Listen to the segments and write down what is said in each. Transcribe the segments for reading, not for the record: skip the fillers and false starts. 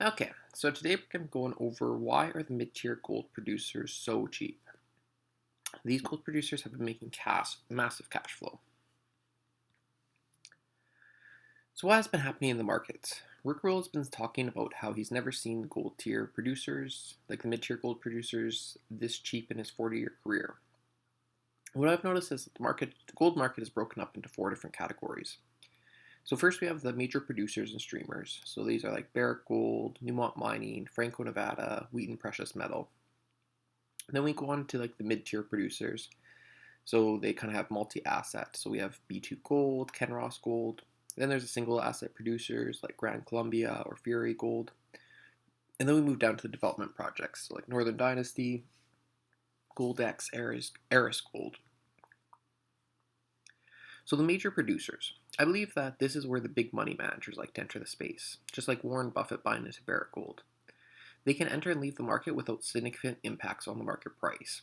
Okay, so today we're going to go over why are the mid-tier gold producers so cheap. These gold producers have been making massive cash flow. So what has been happening in the markets? Rick Rule has been talking about how he's never seen gold tier producers, like the mid-tier gold producers, this cheap in his 40-year career. What I've noticed is that the gold market is broken up into four different categories. So first we have the major producers and streamers. So these are like Barrick Gold, Newmont Mining, Franco-Nevada, Wheaton Precious Metal. And then we go on to like the mid-tier producers. So they kind of have multi-asset. So we have B2 Gold, Kenross Gold. Then there's a single asset producers like Grand Columbia or Fury Gold. And then we move down to the development projects, so like Northern Dynasty, Goldex, Eris Gold. So the major producers. I believe that this is where the big money managers like to enter the space, just like Warren Buffett buying into Barrick Gold. They can enter and leave the market without significant impacts on the market price.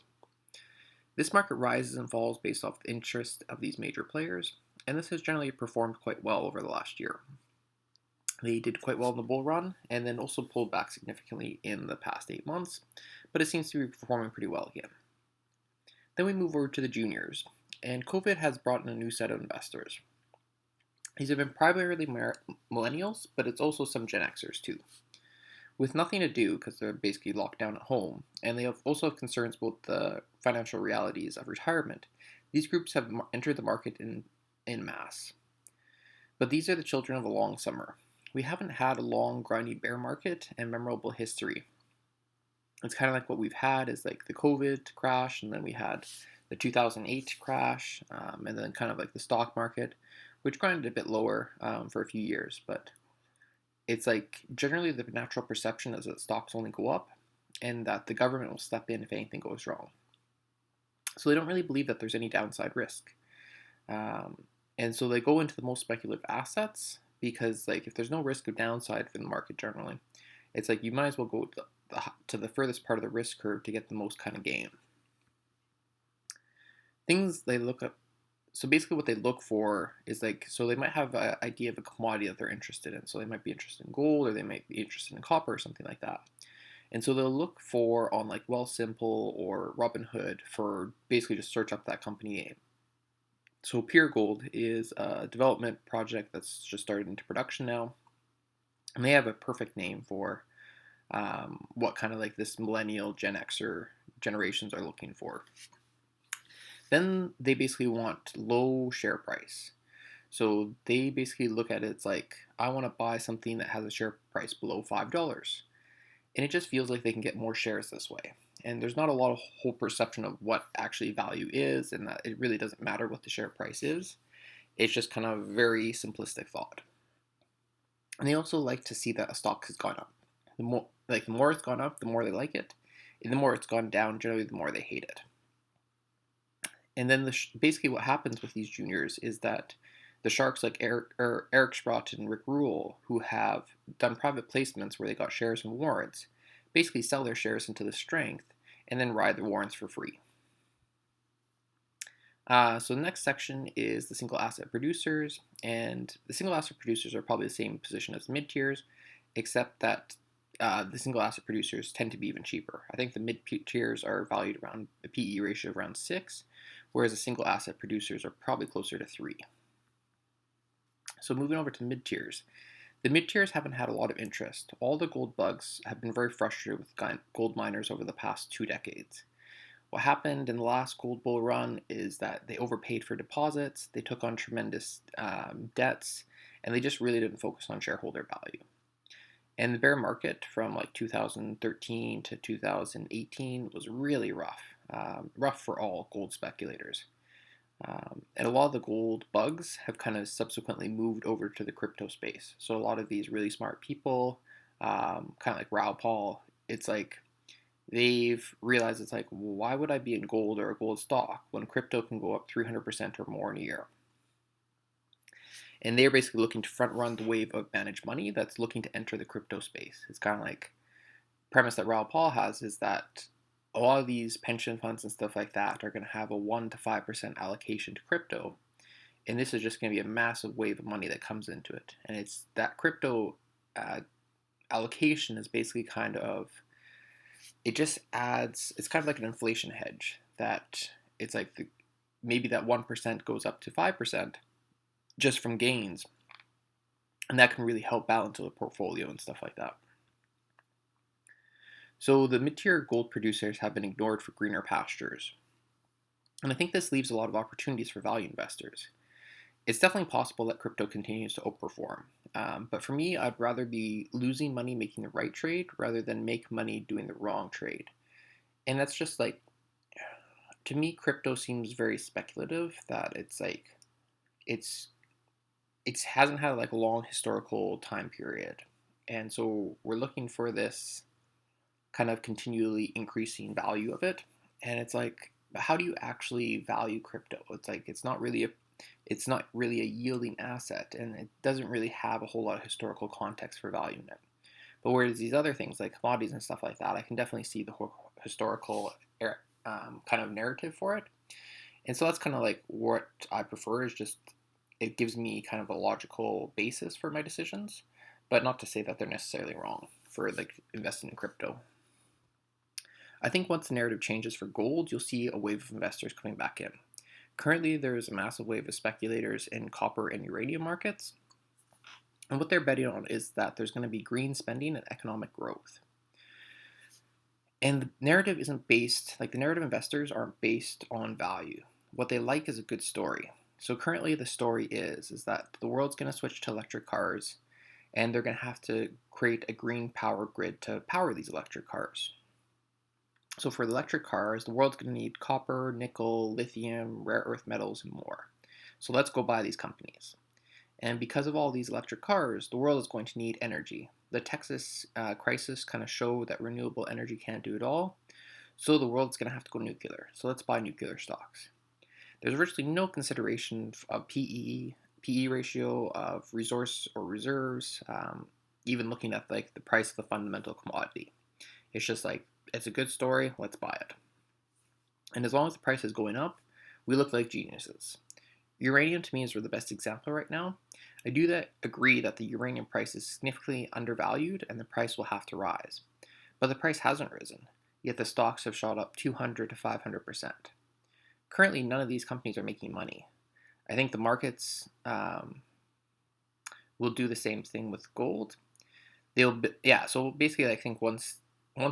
This market rises and falls based off the interest of these major players, and this has generally performed quite well over the last year. They did quite well in the bull run, and then also pulled back significantly in the past 8 months, but it seems to be performing pretty well again. Then we move over to the juniors, and COVID has brought in a new set of investors. These have been primarily millennials, but it's also some Gen Xers too. With nothing to do because they're basically locked down at home, and they also have concerns about the financial realities of retirement, these groups have entered the market in mass. But these are the children of a long summer. We haven't had a long, grindy bear market and memorable history. It's kind of like what we've had is like the COVID crash, and then we had the 2008 crash, and then kind of like the stock market, which grinded a bit lower for a few years, but it's like generally the natural perception is that stocks only go up and that the government will step in if anything goes wrong. So they don't really believe that there's any downside risk. And so they go into the most speculative assets because like if there's no risk of downside for the market generally, it's like you might as well go to the furthest part of the risk curve to get the most kind of gain. Things they look up so basically what they look for is like so they might have an idea of a commodity that they're interested in, so they might be interested in gold or they might be interested in copper or something like that, and so they'll look for on like Wealthsimple or Robinhood for basically just search up that company name. So Pure Gold is a development project that's just started into production now, and they have a perfect name for what kind of like this millennial Gen Xer generations are looking for. Then they basically want low share price. So they basically look at it, it's like, I want to buy something that has a share price below $5. And it just feels like they can get more shares this way. And there's not a lot of whole perception of what actually value is, and that it really doesn't matter what the share price is. It's just kind of a very simplistic thought. And they also like to see that a stock has gone up. The more it's gone up, the more they like it. And the more it's gone down, generally, the more they hate it. And then basically what happens with these juniors is that the sharks like Eric Sprott and Rick Rule, who have done private placements where they got shares and warrants, basically sell their shares into the strength and then ride the warrants for free. So the next section is the single asset producers, and the single asset producers are probably the same position as the mid tiers, except that the single asset producers tend to be even cheaper. I think the mid tiers are valued around a PE ratio of around 6, whereas the single asset producers are probably closer to 3. So moving over to mid tiers. The mid tiers haven't had a lot of interest. All the gold bugs have been very frustrated with gold miners over the past 2 decades. What happened in the last gold bull run is that they overpaid for deposits, they took on tremendous debts, and they just really didn't focus on shareholder value. And the bear market from like 2013 to 2018 was really rough for all gold speculators. And a lot of the gold bugs have kind of subsequently moved over to the crypto space. So a lot of these really smart people, kind of like Raoul Paul, it's like they've realized it's like, well, why would I be in gold or a gold stock when crypto can go up 300% or more in a year? And they're basically looking to front run the wave of managed money that's looking to enter the crypto space. It's kind of like premise that Raoul Paul has is that a lot of these pension funds and stuff like that are going to have a 1 to 5% allocation to crypto. And this is just going to be a massive wave of money that comes into it. And it's that crypto allocation is basically kind of, it just adds, it's kind of like an inflation hedge that it's like maybe that 1% goes up to 5% just from gains. And that can really help balance the portfolio and stuff like that. So the mid-tier gold producers have been ignored for greener pastures. And I think this leaves a lot of opportunities for value investors. It's definitely possible that crypto continues to outperform. But for me, I'd rather be losing money making the right trade rather than make money doing the wrong trade. And that's just like, to me, crypto seems very speculative, that it's like, it's it hasn't had like a long historical time period. And so we're looking for this kind of continually increasing value of it. And it's like, how do you actually value crypto? It's like it's not really a yielding asset, and it doesn't really have a whole lot of historical context for valuing it. But whereas these other things like commodities and stuff like that, I can definitely see the whole historical kind of narrative for it. And so that's kind of like what I prefer, is just it gives me kind of a logical basis for my decisions, but not to say that they're necessarily wrong for like investing in crypto. I think once the narrative changes for gold, you'll see a wave of investors coming back in. Currently, there's a massive wave of speculators in copper and uranium markets, and what they're betting on is that there's going to be green spending and economic growth. And the narrative isn't based, like the narrative investors aren't based on value. What they like is a good story. So currently the story is that the world's going to switch to electric cars, and they're going to have to create a green power grid to power these electric cars. So for the electric cars, the world's going to need copper, nickel, lithium, rare earth metals, and more. So let's go buy these companies. And because of all these electric cars, the world is going to need energy. The Texas crisis kind of showed that renewable energy can't do it all. So the world's going to have to go nuclear. So let's buy nuclear stocks. There's virtually no consideration of PE ratio, of resource or reserves, even looking at like the price of the fundamental commodity. It's just like, it's a good story, let's buy it. And as long as the price is going up, we look like geniuses. Uranium to me is the best example right now. I do agree that the uranium price is significantly undervalued and the price will have to rise. But the price hasn't risen, yet the stocks have shot up 200 to 500%. Currently, none of these companies are making money. I think the markets will do the same thing with gold. So basically I think once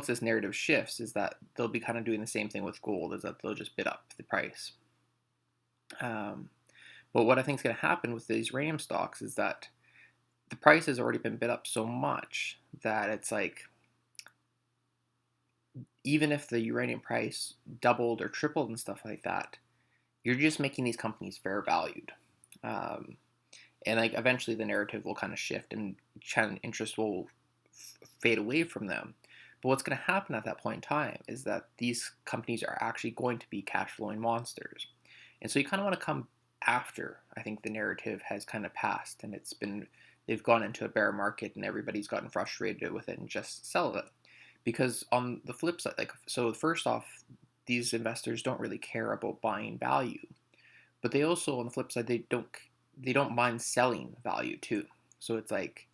this narrative shifts, is that they'll be kind of doing the same thing with gold, is that they'll just bid up the price. But what I think is going to happen with these uranium stocks is that the price has already been bid up so much that it's like, even if the uranium price doubled or tripled and stuff like that, you're just making these companies fair valued. And like eventually the narrative will kind of shift and interest will fade away from them. But what's going to happen at that point in time is that these companies are actually going to be cash flowing monsters. And so you kind of want to come after, I think, the narrative has kind of passed and they've gone into a bear market and everybody's gotten frustrated with it and just sell it. Because on the flip side, so first off, these investors don't really care about buying value, but they also, on the flip side, they don't mind selling value too. So it's like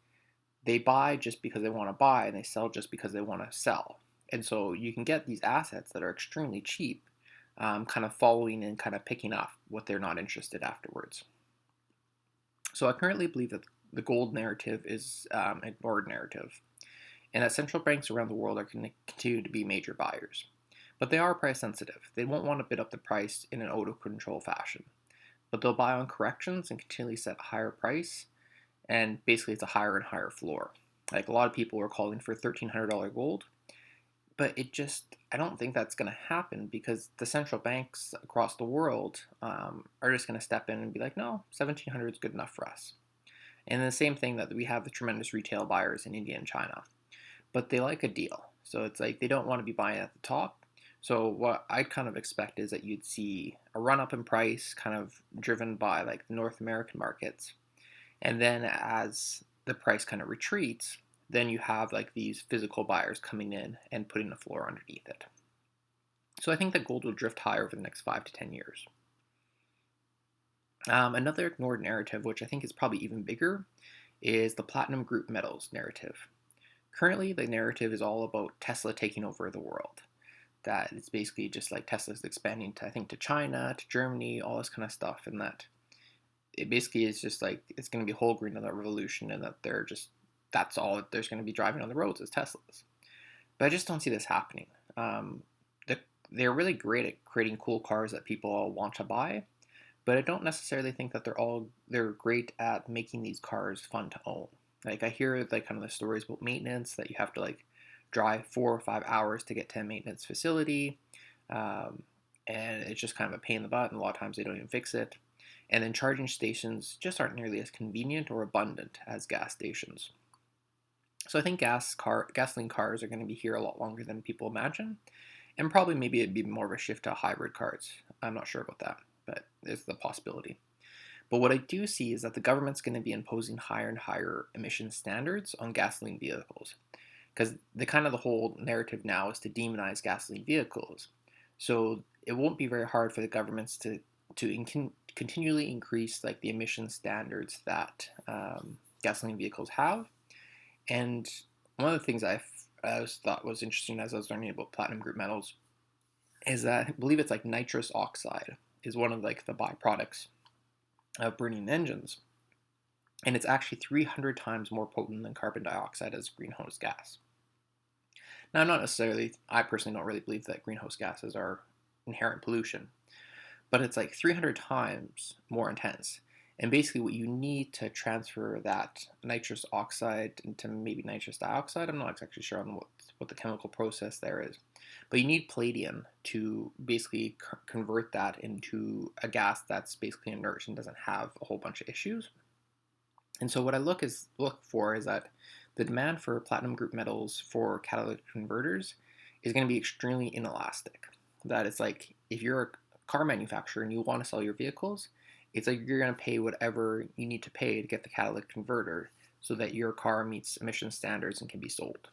they buy just because they want to buy and they sell just because they want to sell. And so you can get these assets that are extremely cheap, kind of following and kind of picking up what they're not interested afterwards. So I currently believe that the gold narrative is an ignored narrative, and that central banks around the world are going to continue to be major buyers. But they are price sensitive. They won't want to bid up the price in an out-of-control fashion. But they'll buy on corrections and continually set a higher price, and basically it's a higher and higher floor. Like a lot of people are calling for $1,300 gold, but I don't think that's going to happen because the central banks across the world are just going to step in and be like, no, $1,700 is good enough for us. And the same thing that we have the tremendous retail buyers in India and China. But they like a deal. So it's like they don't want to be buying at the top. So what I kind of expect is that you'd see a run up in price kind of driven by like the North American markets. And then as the price kind of retreats, then you have like these physical buyers coming in and putting a floor underneath it. So I think that gold will drift higher over the next 5 to 10 years. Another ignored narrative, which I think is probably even bigger, is the platinum group metals narrative. Currently, the narrative is all about Tesla taking over the world. That it's basically just like Tesla's expanding to, I think, to China, to Germany, all this kind of stuff, and that it basically is just like it's going to be whole green of that revolution, and that they're just that's all that there's going to be driving on the roads is Teslas. But I just don't see this happening. Um, they're really great at creating cool cars that people all want to buy, but I don't necessarily think that they're great at making these cars fun to own. Like I hear like kind of the stories about maintenance that you have to like drive 4 or 5 hours to get to a maintenance facility, um, and it's just kind of a pain in the butt. And a lot of times they don't even fix it. And then charging stations just aren't nearly as convenient or abundant as gas stations. So I think gasoline cars are going to be here a lot longer than people imagine, and probably maybe it'd be more of a shift to hybrid cars. I'm not sure about that, but there's the possibility. But what I do see is that the government's going to be imposing higher and higher emission standards on gasoline vehicles, because the whole narrative now is to demonize gasoline vehicles. So it won't be very hard for the governments to continually increase like the emission standards that gasoline vehicles have. And one of the things I always thought was interesting as I was learning about platinum group metals is that I believe it's like nitrous oxide is one of like the byproducts of burning engines, and it's actually 300 times more potent than carbon dioxide as a greenhouse gas. Now, I personally don't really believe that greenhouse gases are inherent pollution, but it's like 300 times more intense. And basically, what you need to transfer that nitrous oxide into maybe nitrous dioxide, I'm not exactly sure on what the chemical process there is, but you need palladium to basically convert that into a gas that's basically inert and doesn't have a whole bunch of issues. And so what I look for is that the demand for platinum group metals for catalytic converters is going to be extremely inelastic. That it's like if you're a car manufacturer and you want to sell your vehicles, it's like you're going to pay whatever you need to pay to get the catalytic converter so that your car meets emission standards and can be sold.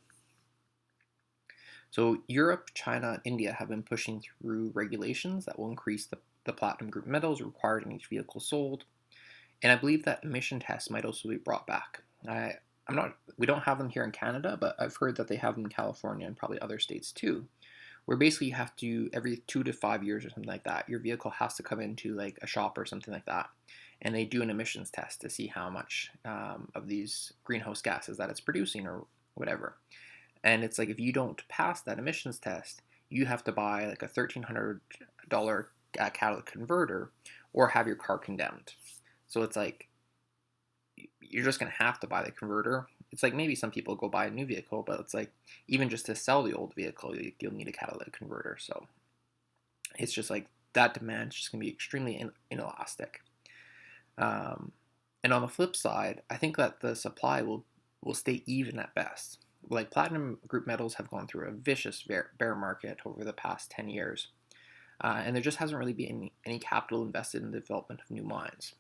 So Europe, China, and India have been pushing through regulations that will increase the platinum group metals required in each vehicle sold. And I believe that emission tests might also be brought back. We don't have them here in Canada, but I've heard that they have them in California and probably other states too, where basically you have to, every 2 to 5 years or something like that, your vehicle has to come into like a shop or something like that, and they do an emissions test to see how much of these greenhouse gases that it's producing or whatever. And it's like if you don't pass that emissions test, you have to buy like a $1,300 catalytic converter or have your car condemned. So it's like you're just going to have to buy the converter. It's like maybe some people go buy a new vehicle, but it's like even just to sell the old vehicle, you'll need a catalytic converter. So it's just like that demand is just going to be extremely inelastic. And on the flip side, I think that the supply will stay even at best. Like platinum group metals have gone through a vicious bear market over the past 10 years. And there just hasn't really been any capital invested in the development of new mines.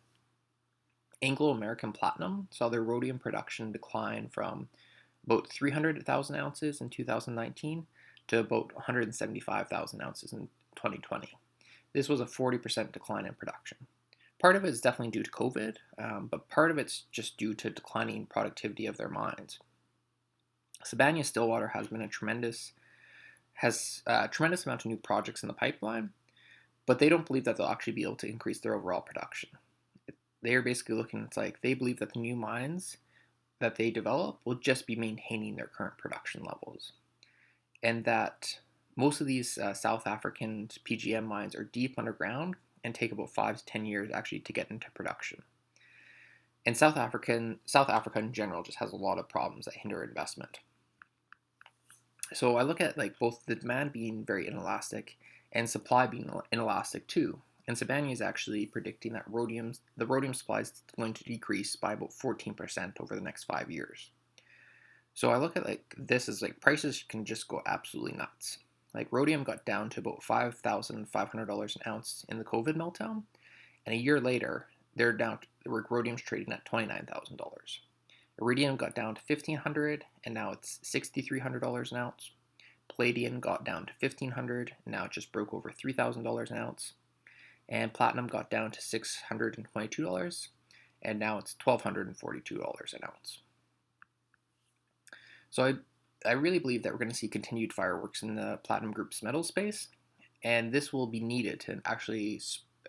Anglo-American Platinum saw their rhodium production decline from about 300,000 ounces in 2019 to about 175,000 ounces in 2020. This was a 40% decline in production. Part of it is definitely due to COVID, but part of it's just due to declining productivity of their mines. Sibanye-Stillwater has a tremendous amount of new projects in the pipeline, but they don't believe that they'll actually be able to increase their overall production. They are basically it's like they believe that the new mines that they develop will just be maintaining their current production levels. And that most of these South African PGM mines are deep underground and take about 5 to 10 years actually to get into production. And South Africa in general just has a lot of problems that hinder investment. So I look at like both the demand being very inelastic and supply being inelastic too. And Sibanye is actually predicting that the rhodium supply is going to decrease by about 14% over the next 5 years. So I look at like this as like prices can just go absolutely nuts. Like rhodium got down to about $5,500 an ounce in the COVID meltdown, and a year later, rhodium's trading at $29,000. Iridium got down to $1,500, and now it's $6,300 an ounce. Palladium got down to $1,500, and now it just broke over $3,000 an ounce. And platinum got down to $622, and now it's $1,242 an ounce. So I really believe that we're going to see continued fireworks in the platinum group's metal space, and this will be needed to actually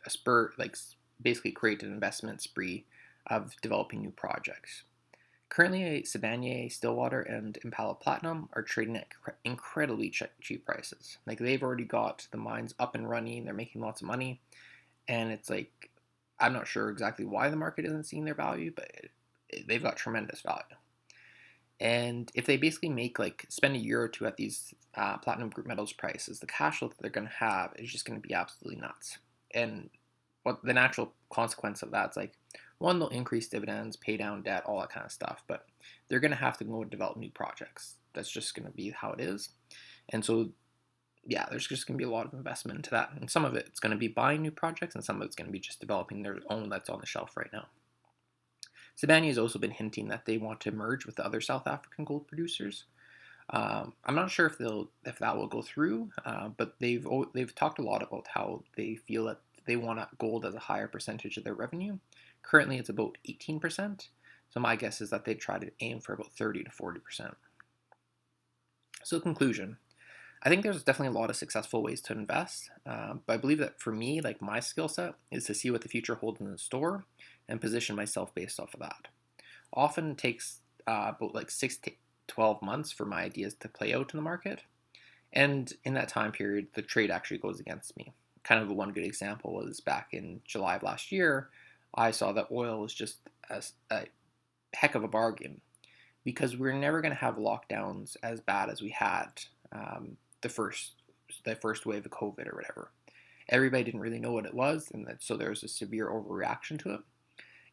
spur, like basically create an investment spree of developing new projects. Currently, Sibanye, Stillwater, and Impala Platinum are trading at incredibly cheap prices. Like they've already got the mines up and running, they're making lots of money, and it's like I'm not sure exactly why the market isn't seeing their value, but they've got tremendous value. And if they basically make spend a year or two at these platinum group metals prices, the cash flow that they're going to have is just going to be absolutely nuts. And what the natural consequence of that's like, one, they'll increase dividends, pay down debt, all that kind of stuff. But they're going to have to go and develop new projects. That's just going to be how it is. And so, yeah, there's just going to be a lot of investment into that. And some of it's going to be buying new projects, and some of it's going to be just developing their own that's on the shelf right now. Sibanye has also been hinting that they want to merge with the other South African gold producers. I'm not sure if that will go through, but they've talked a lot about how they feel that they want gold as a higher percentage of their revenue. Currently, it's about 18%. So my guess is that they try to aim for about 30 to 40%. So conclusion, I think there's definitely a lot of successful ways to invest, but I believe that for me, like my skill set is to see what the future holds in the store and position myself based off of that. Often it takes about 6 to 12 months for my ideas to play out in the market, and in that time period, the trade actually goes against me. Kind of one good example was back in July of last year, I saw that oil was just a heck of a bargain because we're never going to have lockdowns as bad as we had the first wave of COVID or whatever. Everybody didn't really know what it was, and so there was a severe overreaction to it.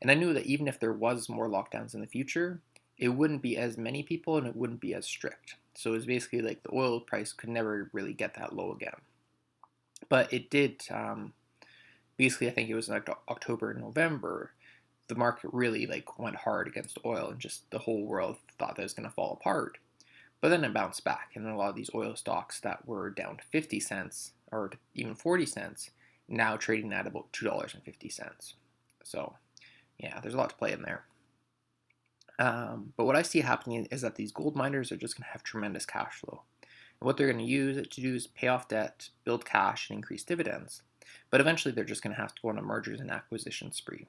And I knew that even if there was more lockdowns in the future, it wouldn't be as many people and it wouldn't be as strict. So it was basically like the oil price could never really get that low again. But it did, basically I think it was like October and November, the market really went hard against oil and just the whole world thought that it was going to fall apart. But then it bounced back, and a lot of these oil stocks that were down to 50 cents or even 40 cents now trading at about $2.50. So yeah, there's a lot to play in there. But what I see happening is that these gold miners are just going to have tremendous cash flow. And what they're going to use it to do is pay off debt, build cash, and increase dividends. But eventually they're just going to have to go on a mergers and acquisition spree.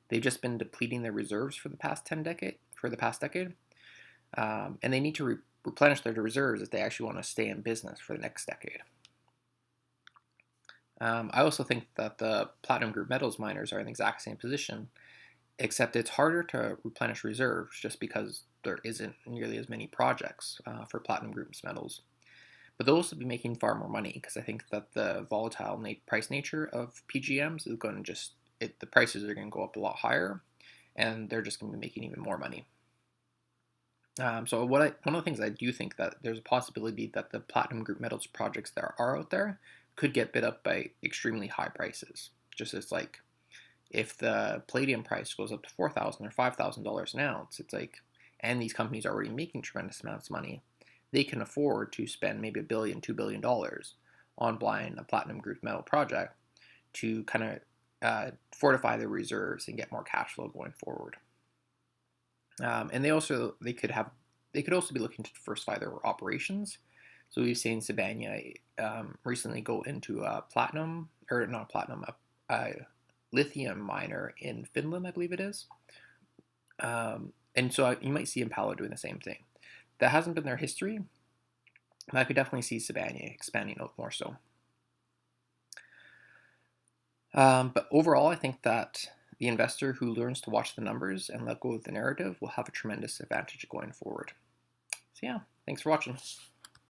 They've just been depleting their reserves for the past decade, and they need to replenish their reserves if they actually want to stay in business for the next decade. I also think that the platinum group metals miners are in the exact same position, except it's harder to replenish reserves just because there isn't nearly as many projects for platinum group metals. But they'll also be making far more money because I think that the volatile price nature of PGMs is going to the prices are going to go up a lot higher, and they're just going to be making even more money. So one of the things I do think that there's a possibility that the platinum group metals projects that are out there could get bid up by extremely high prices. Just as if the palladium price goes up to $4,000 or $5,000 an ounce, it's and these companies are already making tremendous amounts of money, they can afford to spend maybe $1 billion, $2 billion on buying a platinum group metal project to kind of fortify their reserves and get more cash flow going forward. And they could also be looking to diversify their operations. So we've seen Sibanye recently go into a lithium miner in Finland, I believe it is. And so you might see Impala doing the same thing. That hasn't been their history, but I could definitely see Sibanye expanding out more so. But overall, I think that the investor who learns to watch the numbers and let go of the narrative will have a tremendous advantage going forward. So yeah, thanks for watching.